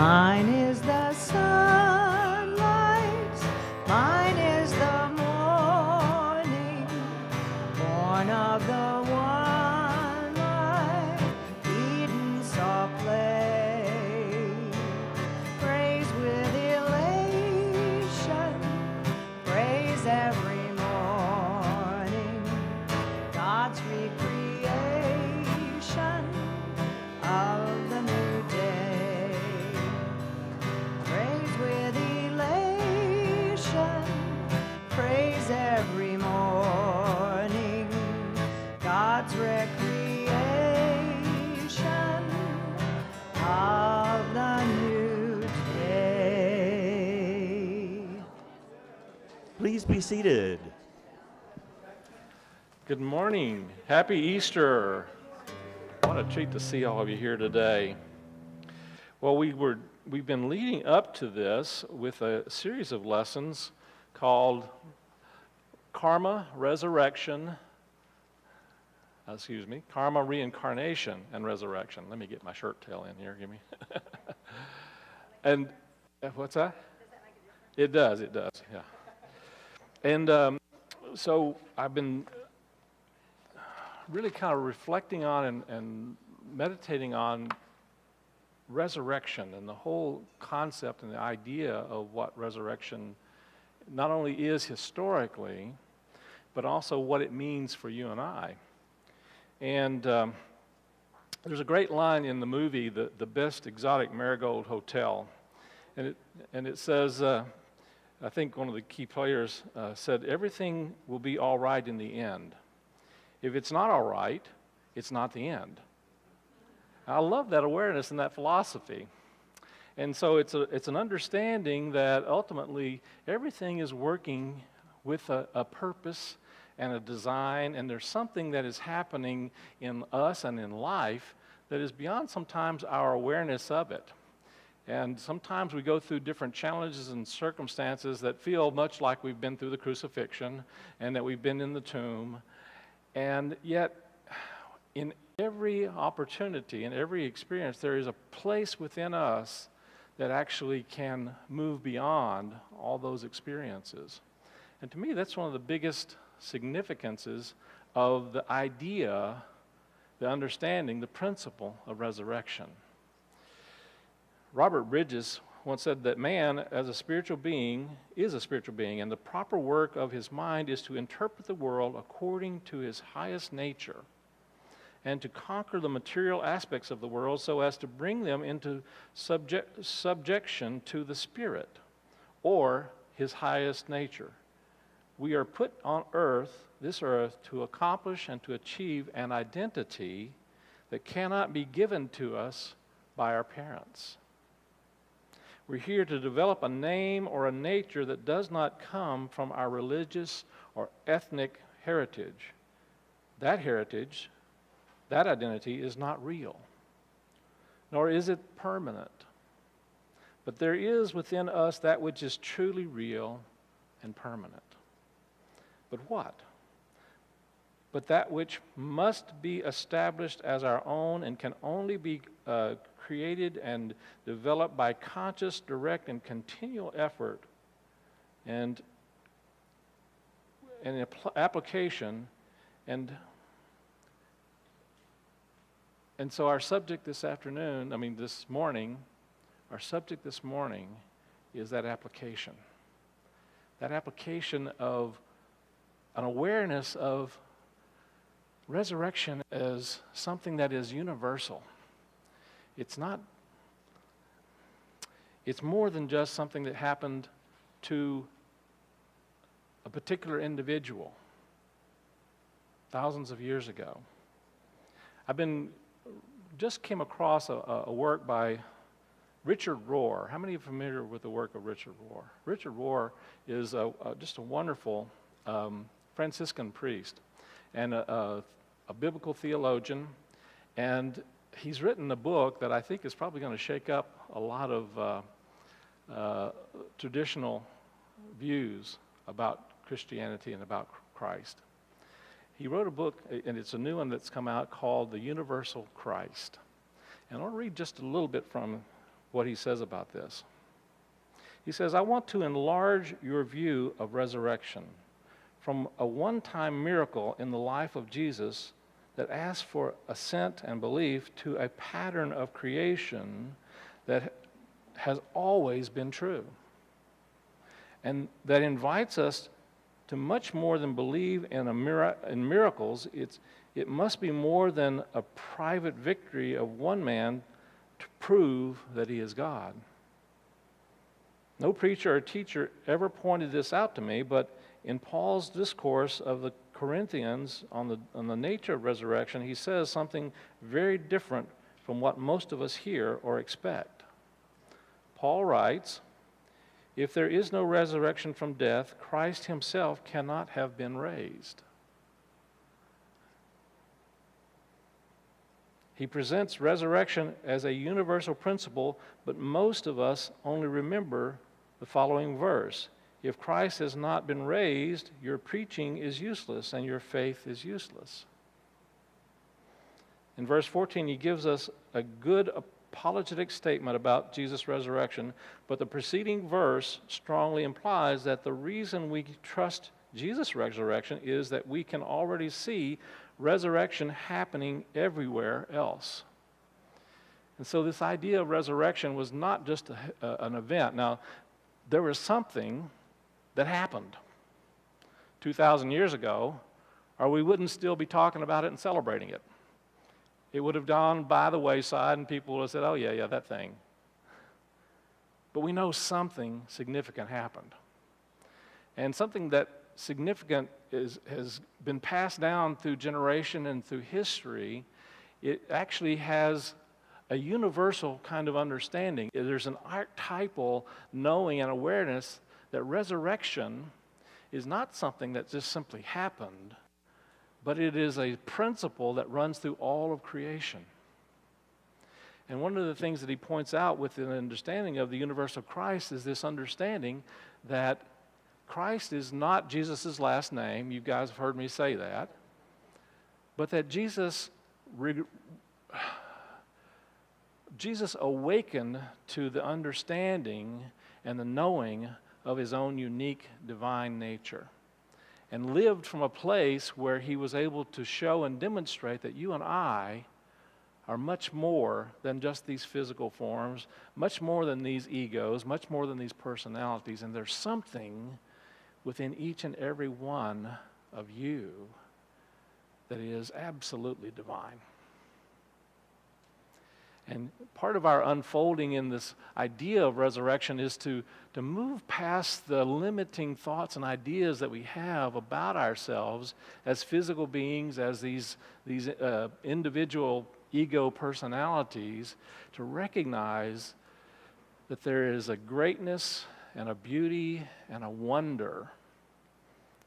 Mine is the sunlight, mine is the morning, born of the one light, Eden saw play. Praise with elation, praise every morning, God's recreation of the new day. Praise with elation, praise every morning, God's recreation of the new day. Please be seated. Good morning. Happy Easter. What a treat to see all of you here today. Well, we've been leading up to this with a series of lessons called Karma, Resurrection, Karma, Reincarnation, and Resurrection. Let me get my shirt tail in here, give me. And what's that? It does, yeah. And so I've been really kind of reflecting on and meditating on resurrection and the whole concept and the idea of what resurrection not only is historically, but also what it means for you and I. And there's a great line in the movie, The Best Exotic Marigold Hotel, and it says, I think one of the key players said, everything will be all right in the end. If it's not all right, it's not the end. I love that awareness and that philosophy. And so it's an understanding that ultimately everything is working with a purpose and a design, and there's something that is happening in us and in life that is beyond sometimes our awareness of it. And sometimes we go through different challenges and circumstances that feel much like we've been through the crucifixion and that we've been in the tomb. And yet, in every opportunity, in every experience, there is a place within us that actually can move beyond all those experiences. And to me, that's one of the biggest significances of the idea, the understanding, the principle of resurrection. Robert Bridges once said that man, as a spiritual being, is a spiritual being, and the proper work of his mind is to interpret the world according to his highest nature and to conquer the material aspects of the world so as to bring them into subjection to the spirit, or his highest nature. We are put on this earth, to accomplish and to achieve an identity that cannot be given to us by our parents. We're here to develop a name or a nature that does not come from our religious or ethnic heritage. That heritage, that identity is not real, nor is it permanent. But there is within us that which is truly real and permanent. But what? But that which must be established as our own and can only be created and developed by conscious, direct, and continual effort and application. And so our subject this morning is that application. That application of an awareness of resurrection as something that is universal. It's more than just something that happened to a particular individual thousands of years ago. Just came across a work by Richard Rohr. How many are familiar with the work of Richard Rohr? Richard Rohr is just a wonderful Franciscan priest and a biblical theologian, and he's written a book that I think is probably going to shake up a lot of traditional views about Christianity and about Christ. He wrote a book, and it's a new one that's come out, called The Universal Christ. And I'll read just a little bit from what he says about this. He says, I want to enlarge your view of resurrection from a one-time miracle in the life of Jesus that asks for assent and belief to a pattern of creation that has always been true, and that invites us to much more than believe in miracles. It must be more than a private victory of one man to prove that he is God. No preacher or teacher ever pointed this out to me, but in Paul's discourse of the Corinthians on the nature of resurrection, he says something very different from what most of us hear or expect. Paul writes, if there is no resurrection from death, Christ himself cannot have been raised. He presents resurrection as a universal principle, but most of us only remember the following verse. If Christ has not been raised, your preaching is useless and your faith is useless. In verse 14, he gives us a good apologetic statement about Jesus' resurrection, but the preceding verse strongly implies that the reason we trust Jesus' resurrection is that we can already see resurrection happening everywhere else. And so this idea of resurrection was not just an event. Now, there was something that happened 2,000 years ago, or we wouldn't still be talking about it and celebrating it. It would have gone by the wayside and people would have said, oh yeah, that thing. But we know something significant happened. And something that significant has been passed down through generation and through history. It actually has a universal kind of understanding. There's an archetypal knowing and awareness that resurrection is not something that just simply happened, but it is a principle that runs through all of creation. And one of the things that he points out with an understanding of the universal Christ is this understanding that Christ is not Jesus' last name. You guys have heard me say that. But that Jesus awakened to the understanding and the knowing of his own unique divine nature, and lived from a place where he was able to show and demonstrate that you and I are much more than just these physical forms, much more than these egos, much more than these personalities, and there's something within each and every one of you that is absolutely divine. And part of our unfolding in this idea of resurrection is to move past the limiting thoughts and ideas that we have about ourselves as physical beings, as these individual ego personalities, to recognize that there is a greatness and a beauty and a wonder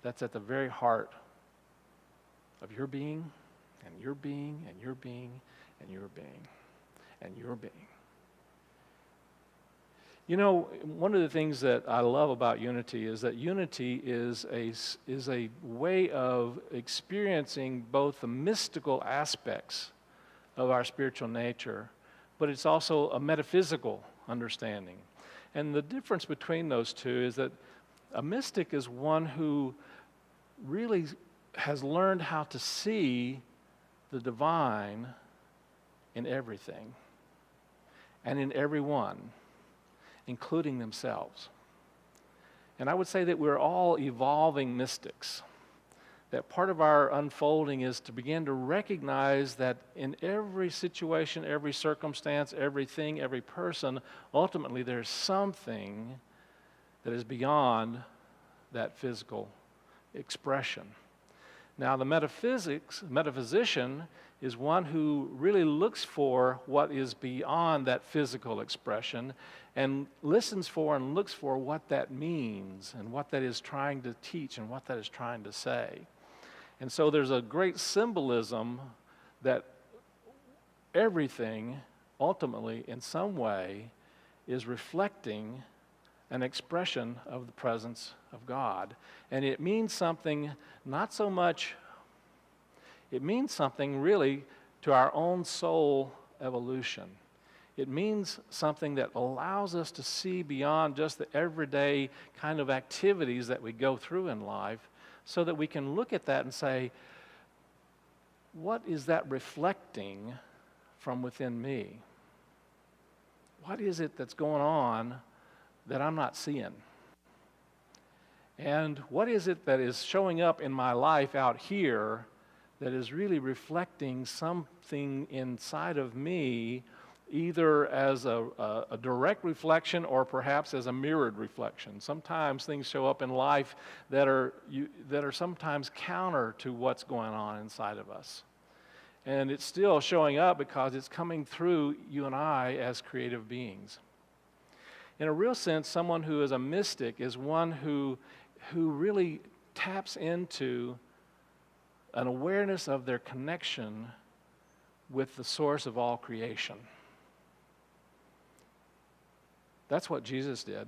that's at the very heart of your being, and your being, and your being, and your being, and your being. You know, one of the things that I love about unity is that unity is a way of experiencing both the mystical aspects of our spiritual nature, but it's also a metaphysical understanding. And the difference between those two is that a mystic is one who really has learned how to see the divine in everything and in everyone, including themselves. And I would say that we're all evolving mystics. That part of our unfolding is to begin to recognize that in every situation, every circumstance, everything, every person, ultimately there's something that is beyond that physical expression. Now, the metaphysician is one who really looks for what is beyond that physical expression and listens for and looks for what that means and what that is trying to teach and what that is trying to say. And so there's a great symbolism that everything ultimately in some way is reflecting an expression of the presence of God. And it means something not so much, it means something really to our own soul evolution. It means something that allows us to see beyond just the everyday kind of activities that we go through in life, so that we can look at that and say, what is that reflecting from within me? What is it that's going on that I'm not seeing? And what is it that is showing up in my life out here that is really reflecting something inside of me, either as a direct reflection or perhaps as a mirrored reflection? Sometimes things show up in life that are sometimes counter to what's going on inside of us. And it's still showing up because it's coming through you and I as creative beings. In a real sense, someone who is a mystic is one who really taps into an awareness of their connection with the source of all creation. That's what Jesus did.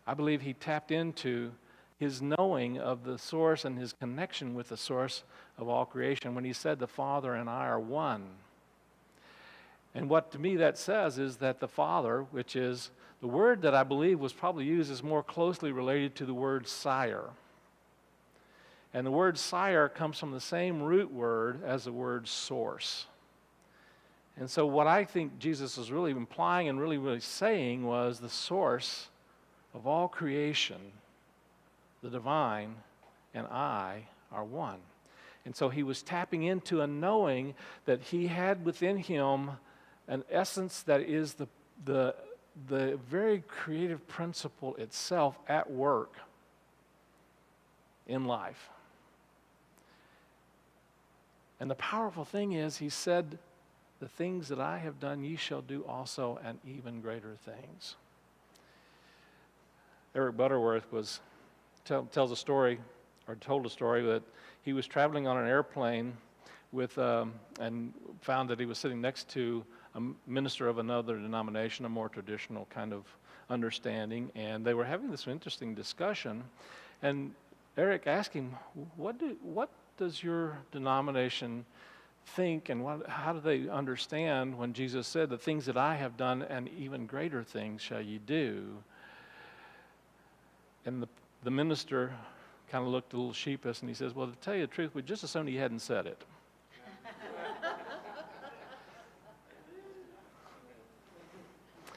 I believe he tapped into his knowing of the source and his connection with the source of all creation when he said, "The Father and I are one." And what to me that says is that the Father, which is the word that I believe was probably used, is more closely related to the word sire. And the word sire comes from the same root word as the word source. And so what I think Jesus was really implying and really saying was the source of all creation, the divine, and I are one. And so he was tapping into a knowing that he had within him an essence that is the very creative principle itself at work in life. And the powerful thing is, he said, "The things that I have done, ye shall do also, and even greater things." Eric Butterworth tells a story, or told a story, that he was traveling on an airplane with, and found that he was sitting next to a minister of another denomination, a more traditional kind of understanding, and they were having this interesting discussion. And Eric asked him, what does your denomination think, and how do they understand when Jesus said, "The things that I have done and even greater things shall ye do"? And the minister kind of looked a little sheepish, and he says, "Well, to tell you the truth, we just assumed he hadn't said it."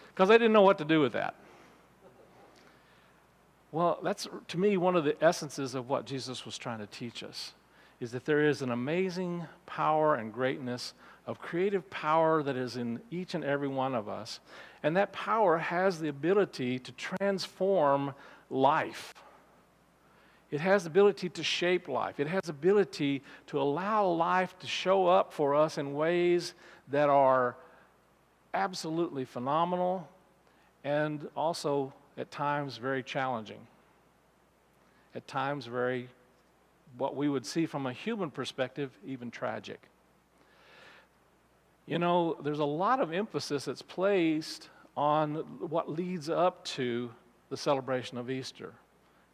Because they didn't know what to do with that. Well, that's, to me, one of the essences of what Jesus was trying to teach us, is that there is an amazing power and greatness of creative power that is in each and every one of us. And that power has the ability to transform life. It has the ability to shape life. It has the ability to allow life to show up for us in ways that are absolutely phenomenal and also at times very challenging. At times very, what we would see from a human perspective, even tragic. You know, there's a lot of emphasis that's placed on what leads up to the celebration of Easter.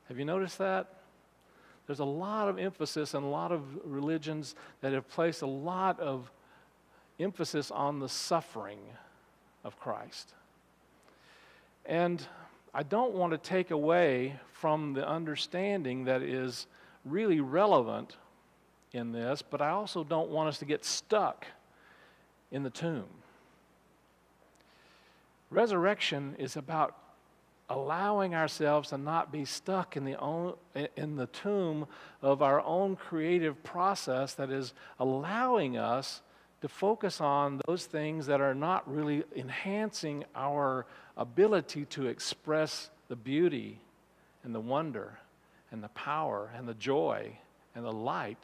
Have you noticed that? There's a lot of emphasis in a lot of religions that have placed a lot of emphasis on the suffering of Christ. And I don't want to take away from the understanding that is really relevant in this, but I also don't want us to get stuck in the tomb. Resurrection is about allowing ourselves to not be stuck in the tomb of our own creative process that is allowing us to focus on those things that are not really enhancing our ability to express the beauty and the wonder and the power and the joy and the light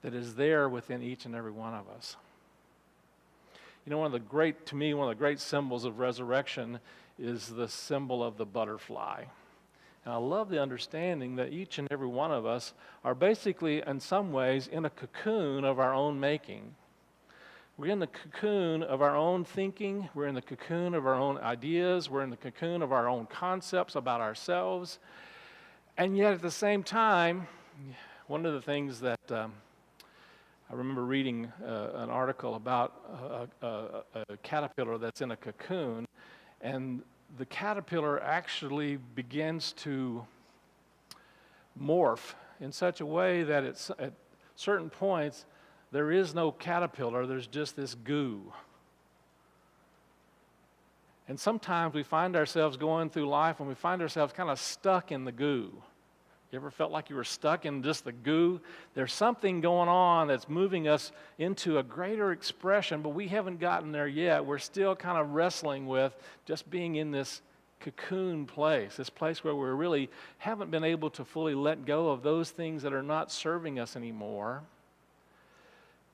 that is there within each and every one of us. You know, one of the great symbols of resurrection is the symbol of the butterfly. And I love the understanding that each and every one of us are basically, in some ways, in a cocoon of our own making. We're in the cocoon of our own thinking. We're in the cocoon of our own ideas. We're in the cocoon of our own concepts about ourselves. And yet at the same time, one of the things that I remember reading an article about a caterpillar that's in a cocoon, and the caterpillar actually begins to morph in such a way that at certain points there is no caterpillar, there's just this goo. And sometimes we find ourselves going through life and we find ourselves kind of stuck in the goo. You ever felt like you were stuck in just the goo? There's something going on that's moving us into a greater expression, but we haven't gotten there yet. We're still kind of wrestling with just being in this cocoon place, this place where we really haven't been able to fully let go of those things that are not serving us anymore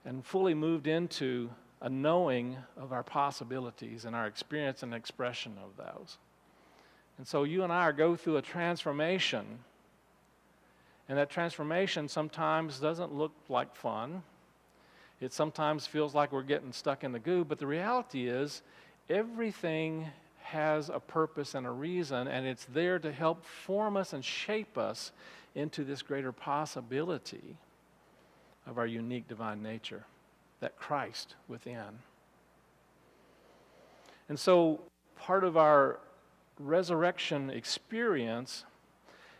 and fully moved into a knowing of our possibilities and our experience and expression of those. And so you and I go through a transformation. And that transformation sometimes doesn't look like fun. It sometimes feels like we're getting stuck in the goo, but the reality is everything has a purpose and a reason, and it's there to help form us and shape us into this greater possibility of our unique divine nature, that Christ within. And so part of our resurrection experience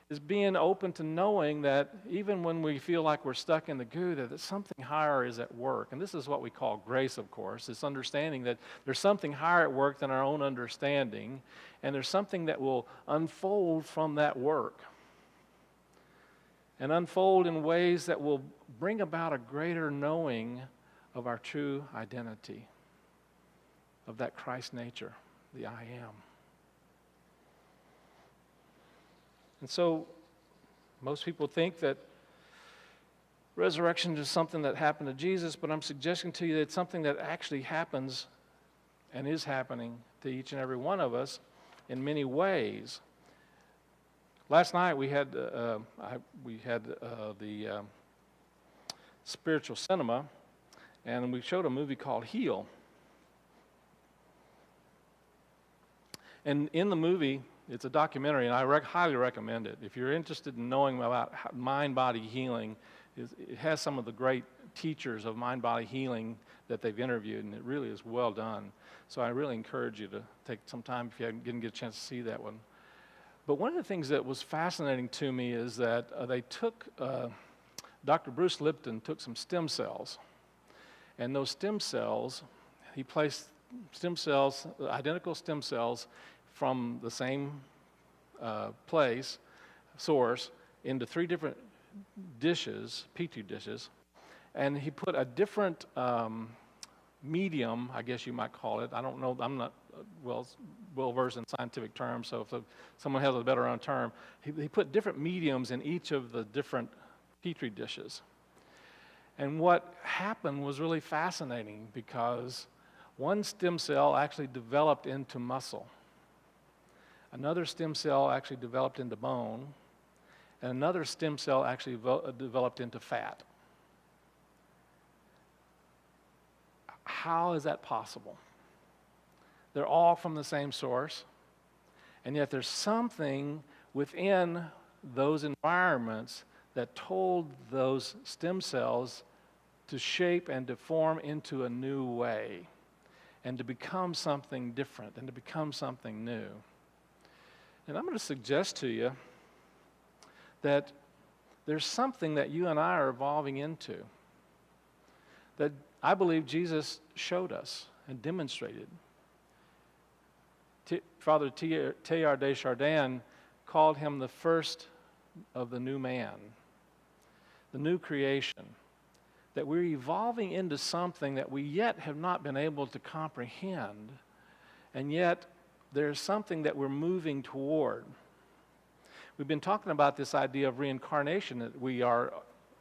is being open to knowing that even when we feel like we're stuck in the goo, that something higher is at work. And this is what we call grace, of course, this understanding that there's something higher at work than our own understanding, and there's something that will unfold from that work and unfold in ways that will bring about a greater knowing of our true identity, of that Christ nature, the I am. And so most people think that resurrection is something that happened to Jesus, but I'm suggesting to you that it's something that actually happens and is happening to each and every one of us in many ways. Last night we had the spiritual cinema, and we showed a movie called Heal. And in the movie, it's a documentary, and I highly recommend it. If you're interested in knowing about mind-body healing, it has some of the great teachers of mind-body healing that they've interviewed, and it really is well done. So I really encourage you to take some time if you didn't get a chance to see that one. But one of the things that was fascinating to me is that they took, Dr. Bruce Lipton took some stem cells, and those stem cells, he placed stem cells, identical stem cells, from the same source, into 3 different dishes, Petri dishes, and he put a different medium, I guess you might call it. I don't know, I'm not well versed in scientific terms, so if someone has a better term, he put different mediums in each of the different Petri dishes. And what happened was really fascinating, because one stem cell actually developed into muscle. Another stem cell actually developed into bone, and another stem cell actually developed into fat. How is that possible? They're all from the same source, and yet there's something within those environments that told those stem cells to shape and to form into a new way, and to become something different, and to become something new. And I'm going to suggest to you that there's something that you and I are evolving into that I believe Jesus showed us and demonstrated. Father Teilhard de Chardin called him the first of the new man, the new creation, that we're evolving into something that we yet have not been able to comprehend, and yet there's something that we're moving toward. We've been talking about this idea of reincarnation, that we are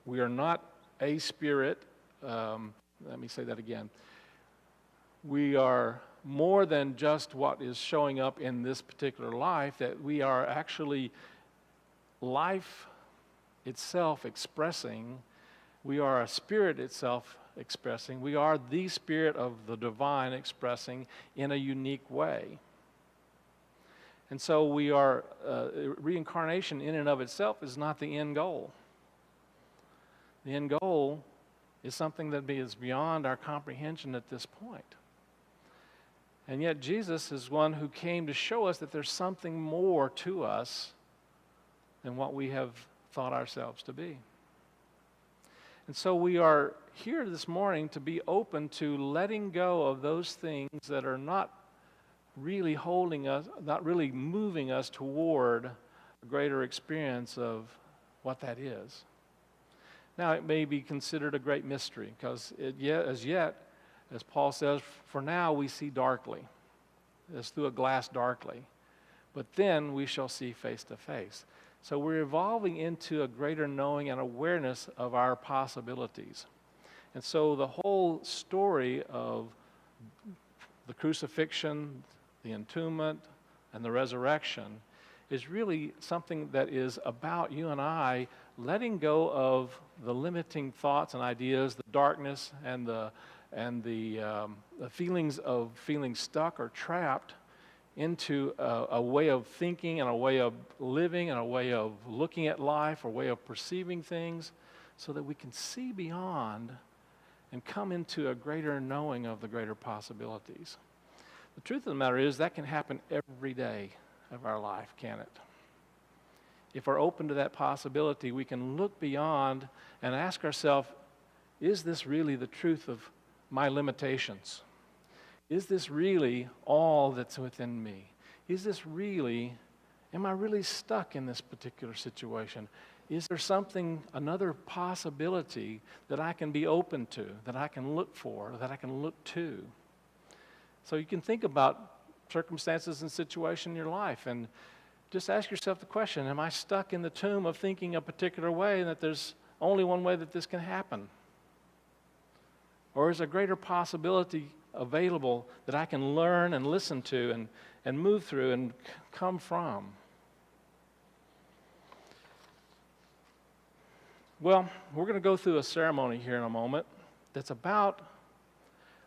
not a spirit. Let me say that again. We are more than just what is showing up in this particular life, that we are actually life itself expressing. We are a spirit itself expressing. We are the spirit of the divine expressing in a unique way. And so we are, reincarnation in and of itself is not the end goal. The end goal is something that is beyond our comprehension at this point. And yet Jesus is one who came to show us that there's something more to us than what we have thought ourselves to be. And so we are here this morning to be open to letting go of those things that are not really holding us, not really moving us toward a greater experience of what that is. Now, it may be considered a great mystery because as Paul says, for now we see darkly, as through a glass darkly, but then we shall see face to face. So we're evolving into a greater knowing and awareness of our possibilities. And so the whole story of the crucifixion, the entombment, and the resurrection is really something that is about you and I letting go of the limiting thoughts and ideas, the darkness and the feelings of feeling stuck or trapped into a way of thinking and a way of living and a way of looking at life, or a way of perceiving things, so that we can see beyond and come into a greater knowing of the greater possibilities. The truth of the matter is that can happen every day of our life, can it? If we're open to that possibility, we can look beyond and ask ourselves, is this really the truth of my limitations? Is this really all that's within me? Am I really stuck in this particular situation? Is there another possibility that I can be open to, that I can look for, that I can look to? So you can think about circumstances and situations in your life and just ask yourself the question, am I stuck in the tomb of thinking a particular way and that there's only one way that this can happen? Or is a greater possibility available that I can learn and listen to and move through and come from? Well, we're going to go through a ceremony here in a moment that's about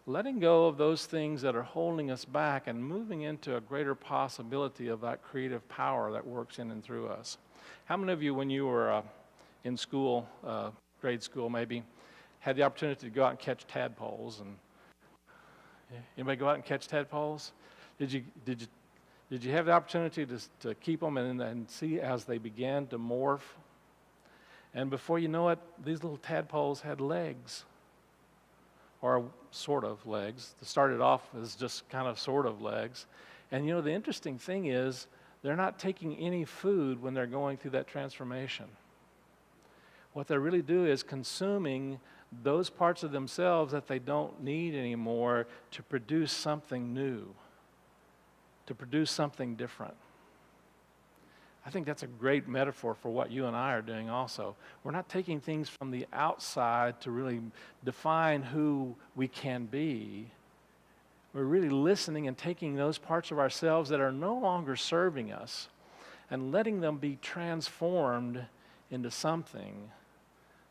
letting go of those things that are holding us back and moving into a greater possibility of that creative power that works in and through us. How many of you, when you were in school, grade school maybe, had the opportunity to go out and catch tadpoles? And anybody go out and catch tadpoles? Did you have the opportunity to keep them and see as they began to morph? And before you know it, these little tadpoles had legs, or sort of legs. They started off as just kind of sort of legs. And the interesting thing is they're not taking any food when they're going through that transformation. What they really do is consuming those parts of themselves that they don't need anymore to produce something new, to produce something different. I think that's a great metaphor for what you and I are doing also. We're not taking things from the outside to really define who we can be. We're really listening and taking those parts of ourselves that are no longer serving us and letting them be transformed into something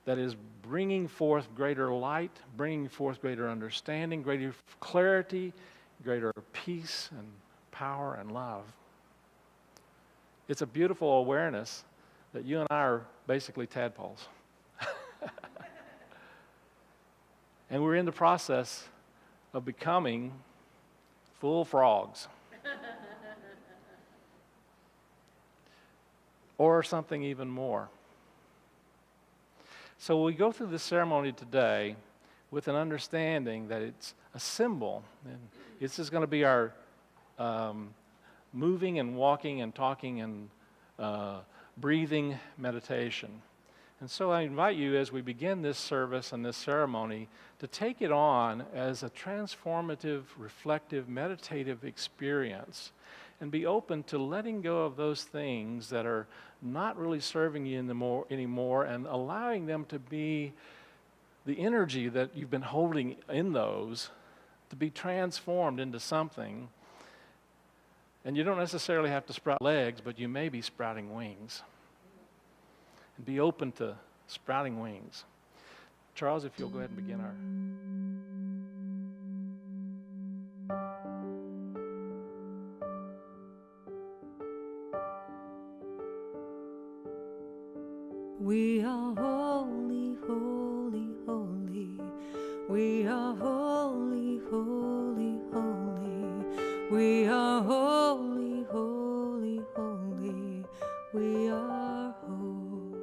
that is bringing forth greater light, bringing forth greater understanding, greater clarity, greater peace and power and love. It's a beautiful awareness that you and I are basically tadpoles. And we're in the process of becoming full frogs. Or something even more. So we go through this ceremony today with an understanding that it's a symbol, and this is going to be our moving and walking and talking and breathing meditation. And so I invite you, as we begin this service and this ceremony, to take it on as a transformative, reflective, meditative experience, and be open to letting go of those things that are not really serving you anymore, and allowing them to be the energy that you've been holding in those to be transformed into something. And you don't necessarily have to sprout legs, but you may be sprouting wings. And be open to sprouting wings. Charles, if you'll go ahead and begin our... We are holy, holy, holy. We are holy, holy, holy. We are holy, holy, holy. We are holy.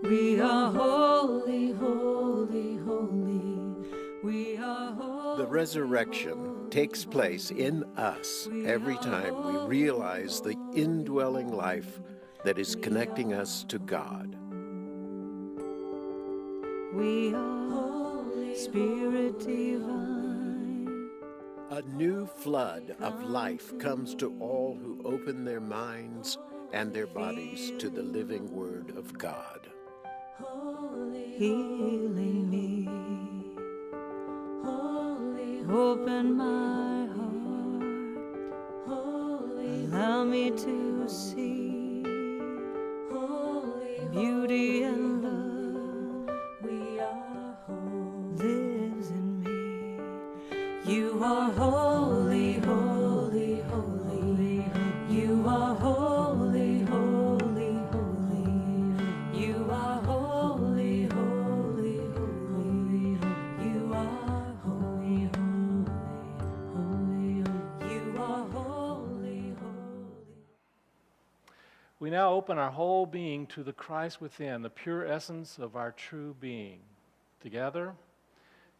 We are holy, holy, holy. We are holy. The resurrection takes place in us every time we realize the indwelling life that is connecting us to God. We are holy, Spirit divine. A new flood of life comes to all who open their minds and their bodies to the living Word of God. Healing me. Open my heart. Allow me to see beauty and love. We are holy. Lives in me. You are holy, holy, holy. You are holy, holy, holy. You are holy, holy, holy. You are holy, holy, holy. You are holy, holy. We now open our whole being to the Christ within, the pure essence of our true being. Together,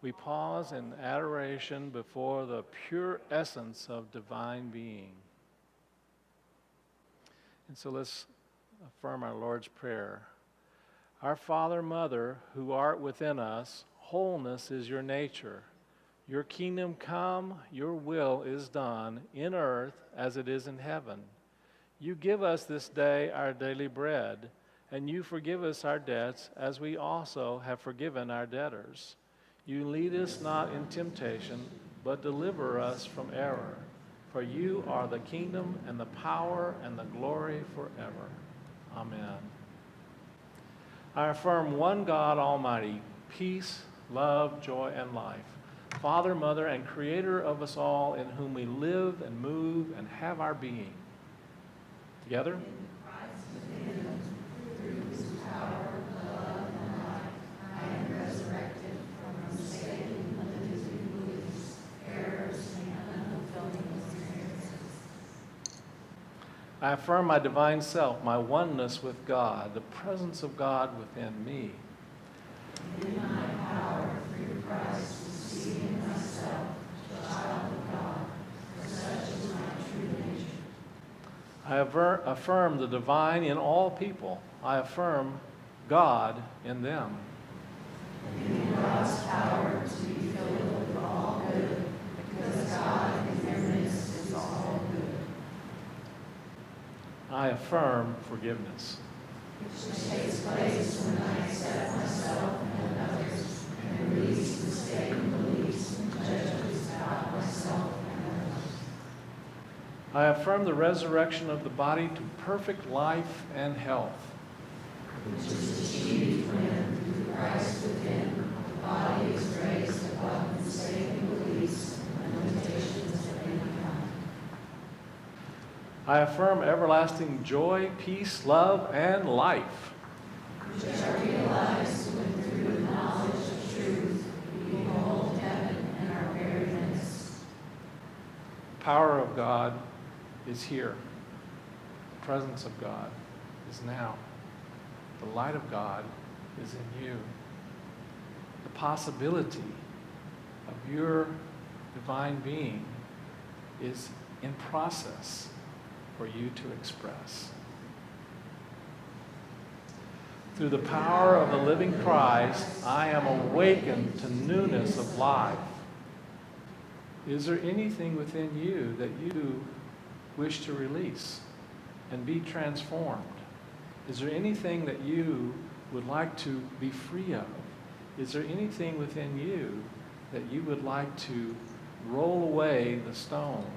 we pause in adoration before the pure essence of divine being. And so let's affirm our Lord's Prayer. Our Father, Mother, who art within us, wholeness is your nature. Your kingdom come, your will is done, in earth as it is in heaven. You give us this day our daily bread, and you forgive us our debts as we also have forgiven our debtors. You lead us not in temptation, but deliver us from error. For you are the kingdom and the power and the glory forever. Amen. I affirm one God Almighty, peace, love, joy, and life, Father, Mother, and Creator of us all, in whom we live and move and have our being. Together? I affirm my divine self, my oneness with God, the presence of God within me. In my power, through Christ, receiving myself, child of God, for such is my true nature. I affirm the divine in all people. I affirm God in them. In God's power to be filled with all good, because God in their midst is all good. I affirm forgiveness. Which takes place when I accept myself and others, and release mistaken beliefs and judgments about myself and others. I affirm the resurrection of the body to perfect life and health. Which is achieved when, through Christ within, the body is raised above mistaken beliefs and limitations of any kind. I affirm everlasting joy, peace, love, and life. Which are realized when, through the knowledge of truth, we behold heaven in our very midst. The power of God is here. The presence of God is now. The light of God is in you. The possibility of your divine being is in process for you to express. Through the power of the living Christ, I am awakened to newness of life. Is there anything within you that you wish to release and be transformed? Is there anything that you would like to be free of? Is there anything within you that you would like to roll away the stone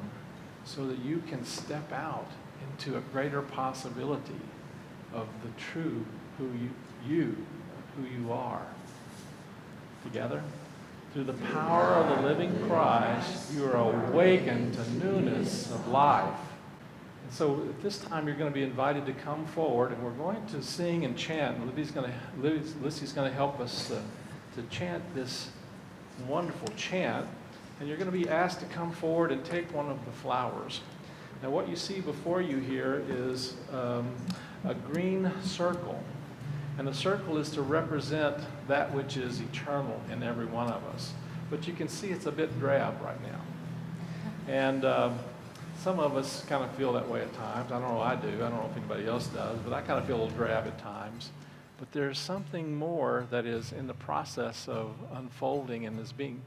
so that you can step out into a greater possibility of the true who you are? Together? Through the power of the living Christ, you are awakened to newness of life. And so at this time, you're going to be invited to come forward, and we're going to sing and chant. Lissy's going to help us to chant this wonderful chant, and you're going to be asked to come forward and take one of the flowers. Now what you see before you here is a green circle, and the circle is to represent that which is eternal in every one of us. But you can see it's a bit drab right now. And some of us kind of feel that way at times. I don't know, I do. I don't know if anybody else does, but I kind of feel a little drab at times. But there's something more that is in the process of unfolding and is being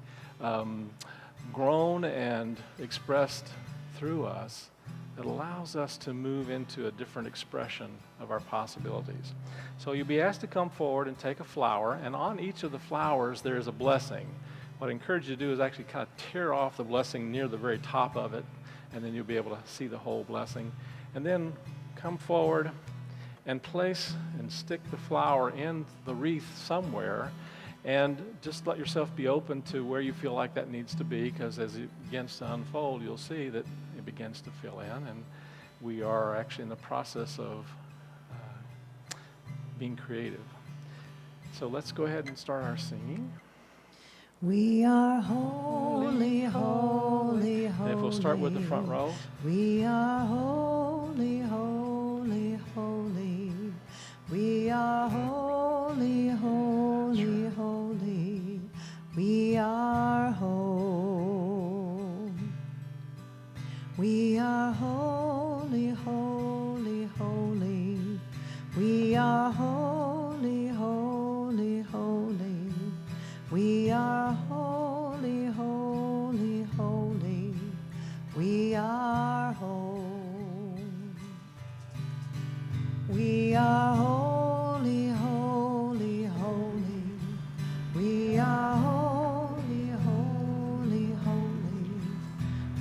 grown and expressed through us that allows us to move into a different expression of our possibilities. So you'll be asked to come forward and take a flower, and on each of the flowers there is a blessing. What I encourage you to do is actually kind of tear off the blessing near the very top of it, and then you'll be able to see the whole blessing. And then come forward and place and stick the flower in the wreath somewhere, and just let yourself be open to where you feel like that needs to be, because as it begins to unfold, you'll see that it begins to fill in, and we are actually in the process of being creative. So let's go ahead and start our singing. We are holy, holy, holy. And if we'll start with the front row. We are holy, holy, holy. We are holy, holy, holy. We are home. We are holy, holy, holy. We are holy, holy, holy. We are holy, holy, holy. We are home. We are holy, holy, holy. We are holy, holy, holy.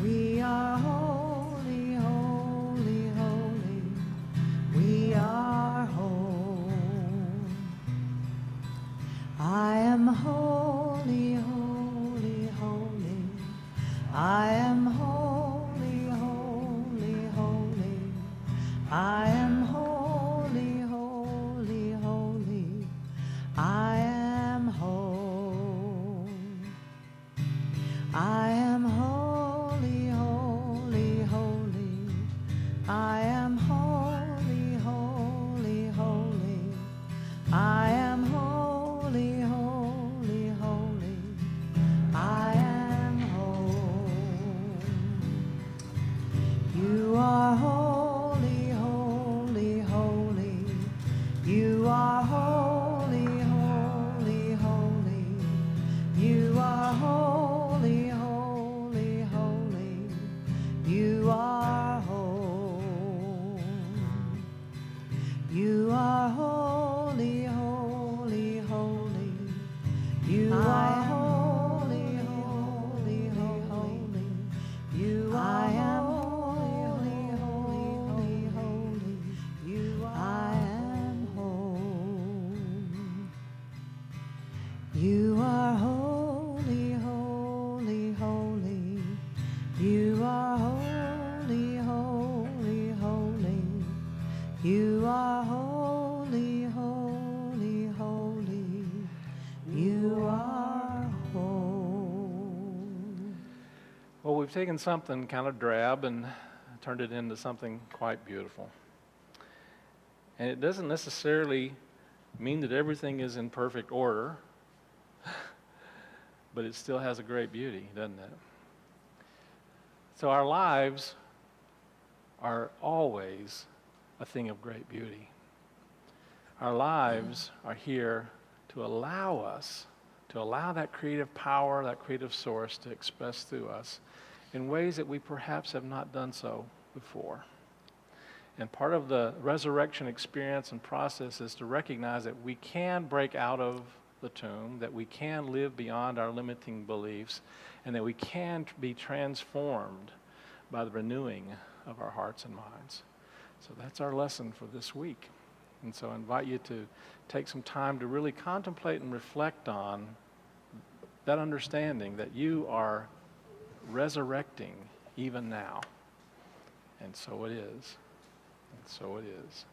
We are holy, holy, holy. We are home. I am holy, holy, holy. I am holy, holy, holy. I am holy, holy, holy. I am home. I am holy, holy, holy. I am holy, holy, holy. I am holy, holy, holy. I am home. You are holy, holy, holy. You are holy, holy, holy. You are holy, holy, holy. You are home. You are holy, holy, holy. You are holy, holy, holy. You are holy, holy, holy. You I am home. You are holy, holy, holy. You are holy, holy, holy. You are holy, holy, holy. You are home. Well, we've taken something kind of drab and turned it into something quite beautiful. And it doesn't necessarily mean that everything is in perfect order, but it still has a great beauty, doesn't it? So our lives are always a thing of great beauty. Our lives are here to allow us, to allow that creative power, that creative source to express through us in ways that we perhaps have not done so before. And part of the resurrection experience and process is to recognize that we can break out of the tomb, that we can live beyond our limiting beliefs, and that we can be transformed by the renewing of our hearts and minds. So that's our lesson for this week. And so I invite you to take some time to really contemplate and reflect on that understanding that you are resurrecting even now. And so it is. And so it is.